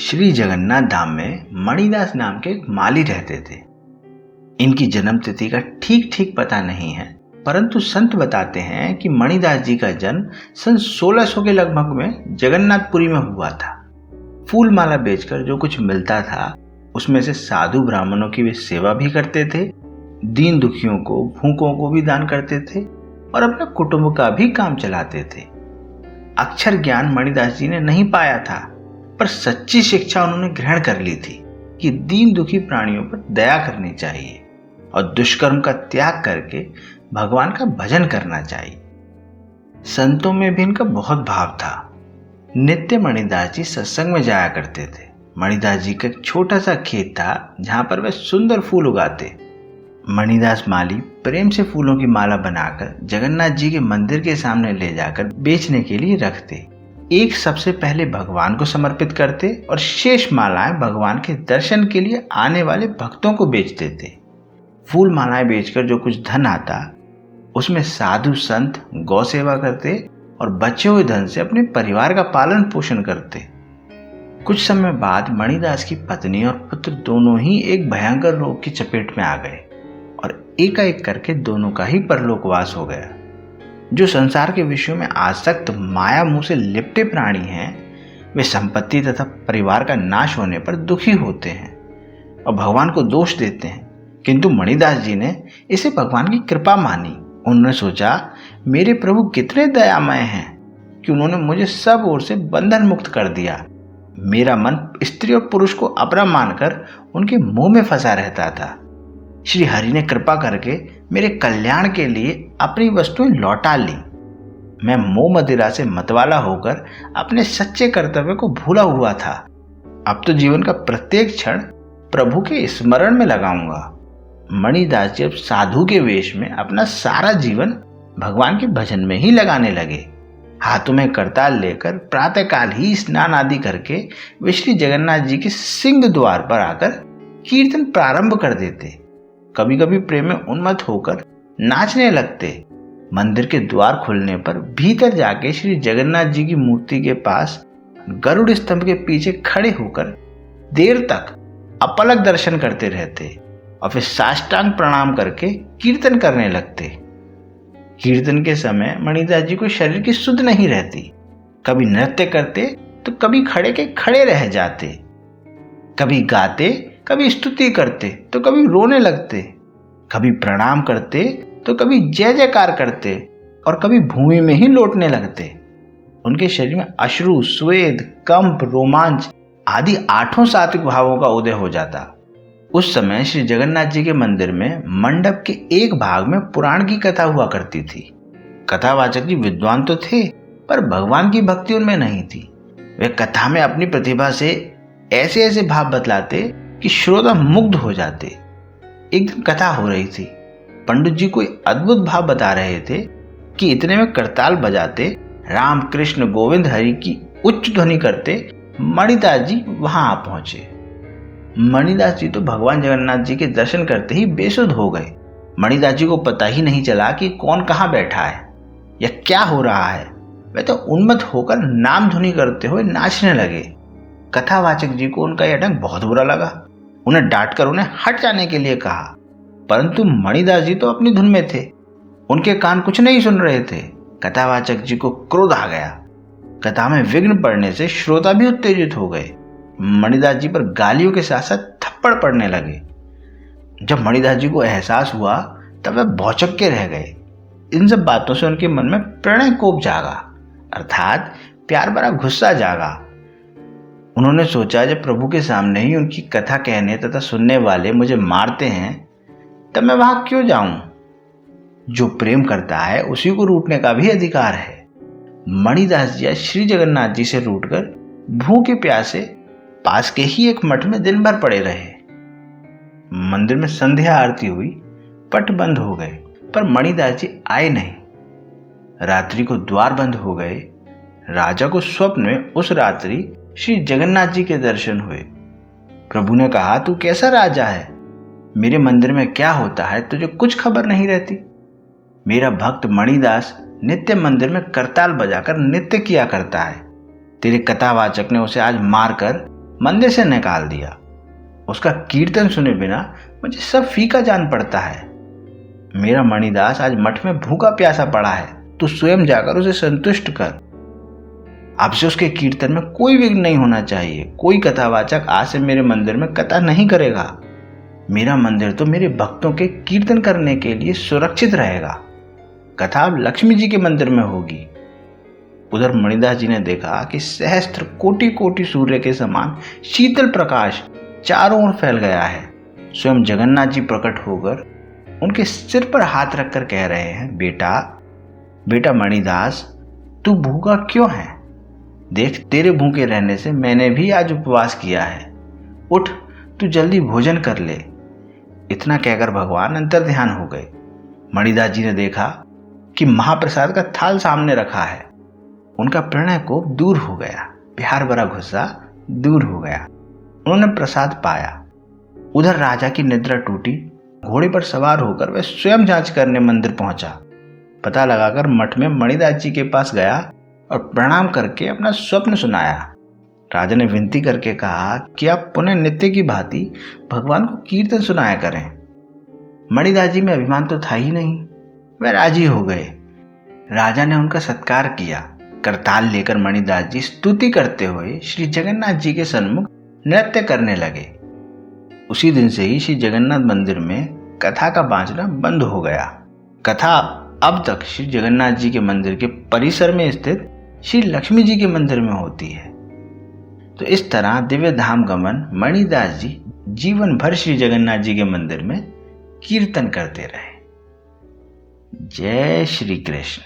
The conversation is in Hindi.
श्री जगन्नाथ धाम में मणिदास नाम के एक माली रहते थे। इनकी जन्म तिथि का ठीक ठीक पता नहीं है, परंतु संत बताते हैं कि मणिदास जी का जन्म सन 1600 के लगभग में जगन्नाथपुरी में हुआ था। फूल माला बेचकर जो कुछ मिलता था उसमें से साधु ब्राह्मणों की वे सेवा भी करते थे, दीन दुखियों को भूखों को भी दान करते थे और अपने कुटुंब का भी काम चलाते थे। अक्षर ज्ञान मणिदास जी ने नहीं पाया था, पर सच्ची शिक्षा उन्होंने ग्रहण कर ली थी कि दीन दुखी प्राणियों पर दया करनी चाहिए और दुष्कर्म का त्याग करके भगवान का भजन करना चाहिए। संतों में भी इनका बहुत भाव था। नित्य मणिदास जी सत्संग में जाया करते थे। मणिदास जी का एक छोटा सा खेत था जहां पर वे सुंदर फूल उगाते। मणिदास माली प्रेम से फूलों की माला बनाकर जगन्नाथ जी के मंदिर के सामने ले जाकर बेचने के लिए रखते। एक सबसे पहले भगवान को समर्पित करते और शेष मालाएं भगवान के दर्शन के लिए आने वाले भक्तों को बेच देते। फूल मालाएं बेचकर जो कुछ धन आता उसमें साधु संत गौ सेवा करते और बचे हुए धन से अपने परिवार का पालन पोषण करते। कुछ समय बाद मणिदास की पत्नी और पुत्र दोनों ही एक भयंकर रोग की चपेट में आ गए और एकाएक करके दोनों का ही परलोकवास हो गया। जो संसार के विषयों में आसक्त माया मुंह से लिपटे प्राणी हैं, वे संपत्ति तथा परिवार का नाश होने पर दुखी होते हैं और भगवान को दोष देते हैं, किंतु मणिदास जी ने इसे भगवान की कृपा मानी। उन्होंने सोचा, मेरे प्रभु कितने दयामय हैं कि उन्होंने मुझे सब ओर से बंधन मुक्त कर दिया। मेरा मन स्त्री और पुरुष को अपना मानकर उनके मुंह में फंसा रहता था। श्री हरि ने कृपा करके मेरे कल्याण के लिए अपनी वस्तुएं लौटा ली। मैं मोह मदिरा से मतवाला होकर अपने सच्चे कर्तव्य को भूला हुआ था। अब तो जीवन का प्रत्येक क्षण प्रभु के स्मरण में लगाऊंगा। मणिदास जी अब साधु के वेश में अपना सारा जीवन भगवान के भजन में ही लगाने लगे। हाथों में करताल लेकर प्रातःकाल ही स्नान आदि करके वे श्री जगन्नाथ जी के सिंह द्वार पर आकर कीर्तन प्रारंभ कर देते। कभी कभी प्रेम में उन्मत्त होकर नाचने लगते। मंदिर के द्वार खुलने पर भीतर जाके श्री जगन्नाथ जी की मूर्ति के पास गरुड़ स्तंभ के पीछे खड़े होकर देर तक अपलक दर्शन करते रहते और फिर साष्टांग प्रणाम करके कीर्तन करने लगते। कीर्तन के समय मणिदास जी को शरीर की सुध नहीं रहती। कभी नृत्य करते तो कभी खड़े के खड़े रह जाते, कभी गाते कभी स्तुति करते तो कभी रोने लगते, कभी प्रणाम करते तो कभी जय जयकार करते और कभी भूमि में ही लौटने लगते। उनके शरीर में अश्रु, स्वेद, कंप, रोमांच आदि 8 सात्विक भावों का उदय हो जाता। उस समय श्री जगन्नाथ जी के मंदिर में मंडप के एक भाग में पुराण की कथा हुआ करती थी। कथावाचक जी विद्वान तो थे, पर भगवान की भक्ति उनमें नहीं थी। वे कथा में अपनी प्रतिभा से ऐसे ऐसे भाव बतलाते कि श्रोता मुग्ध हो जाते। एक दिन कथा हो रही थी। पंडित जी कोई अद्भुत भाव बता रहे थे कि इतने में करताल बजाते, राम कृष्ण गोविंद हरि की उच्च ध्वनि करते मणिदास जी वहां आ पहुंचे। मणिदास जी तो भगवान जगन्नाथ जी के दर्शन करते ही बेसुध हो गए। मणिदास जी को पता ही नहीं चला कि कौन कहां बैठा है या क्या हो रहा है। वे तो उन्मत्त होकर नाम ध्वनि करते हुए नाचने लगे। कथावाचक जी को उनका यह ढंग बहुत बुरा लगा। उन्हें डांटकर उन्हें हट जाने के लिए कहा, परंतु मणिदास जी तो अपनी धुन में थे। उनके कान कुछ नहीं सुन रहे थे। कथावाचक जी को क्रोध आ गया। कथा में विघ्न पड़ने से श्रोता भी उत्तेजित हो गए। मणिदास जी पर गालियों के साथ साथ थप्पड़ पड़ने लगे। जब मणिदास जी को एहसास हुआ तब वे भौचक्के के रह गए। इन सब बातों से उनके मन में प्रणय कोप जागा, अर्थात प्यार भरा गुस्सा जागा। उन्होंने सोचा, जब प्रभु के सामने ही उनकी कथा कहने तथा सुनने वाले मुझे मारते हैं तब मैं वहां क्यों जाऊं। जो प्रेम करता है उसी को रूठने का भी अधिकार है। मणिदास जी श्री जगन्नाथ जी से रूठकर भूखे प्यासे पास के ही एक मठ में दिन भर पड़े रहे। मंदिर में संध्या आरती हुई, पट बंद हो गए, पर मणिदास जी आए नहीं। रात्रि को द्वार बंद हो गए। राजा को स्वप्न में उस रात्रि श्री जगन्नाथ जी के दर्शन हुए। प्रभु ने कहा, तू कैसा राजा है? मेरे मंदिर में क्या होता है तुझे कुछ खबर नहीं रहती। मेरा भक्त मणिदास नित्य मंदिर में करताल बजाकर नृत्य किया करता है। तेरे कथावाचक ने उसे आज मारकर मंदिर से निकाल दिया। उसका कीर्तन सुने बिना मुझे सब फीका जान पड़ता है। मेरा मणिदास आज मठ में भूखा प्यासा पड़ा है, तू स्वयं जाकर उसे संतुष्ट कर। अब से उसके कीर्तन में कोई विघ्न नहीं होना चाहिए। कोई कथावाचक आज से मेरे मंदिर में कथा नहीं करेगा। मेरा मंदिर तो मेरे भक्तों के कीर्तन करने के लिए सुरक्षित रहेगा। कथा अब लक्ष्मी जी के मंदिर में होगी। उधर मणिदास जी ने देखा कि सहस्त्र कोटि कोटि सूर्य के समान शीतल प्रकाश चारों ओर फैल गया है। स्वयं जगन्नाथ जी प्रकट होकर उनके सिर पर हाथ रखकर कह रहे हैं, बेटा मणिदास, तू भूखा क्यों है? देख, तेरे भूखे रहने से मैंने भी आज उपवास किया है। उठ, तू जल्दी भोजन कर ले। इतना कहकर भगवान अंतर ध्यान हो गए। मणिदास जी ने देखा कि महाप्रसाद का थाल सामने रखा है। उनका प्रणय कोप दूर हो गया, प्यार भरा गुस्सा दूर हो गया। उन्होंने प्रसाद पाया। उधर राजा की निद्रा टूटी। घोड़े पर सवार होकर वह स्वयं जांच करने मंदिर पहुंचा। पता लगाकर मठ में मणिदास जी के पास गया और प्रणाम करके अपना स्वप्न सुनाया। राजा ने विनती करके कहा कि आप पुनः नित्य की भांति भगवान को कीर्तन सुनाया करें। मणिदास जी में अभिमान तो था ही नहीं। वह राजी हो गए। राजा ने उनका सत्कार किया। करताल लेकर मणिदास जी स्तुति करते हुए श्री जगन्नाथ जी के सन्मुख नृत्य करने लगे। उसी दिन से ही श्री जगन्नाथ मंदिर में कथा का बाँचना बंद हो गया। कथा अब तक श्री जगन्नाथ जी के मंदिर के परिसर में स्थित श्री लक्ष्मी जी के मंदिर में होती है। तो इस तरह दिव्य धाम गमन मणिदास जी जीवन भर श्री जगन्नाथ जी के मंदिर में कीर्तन करते रहे। जय श्री कृष्ण।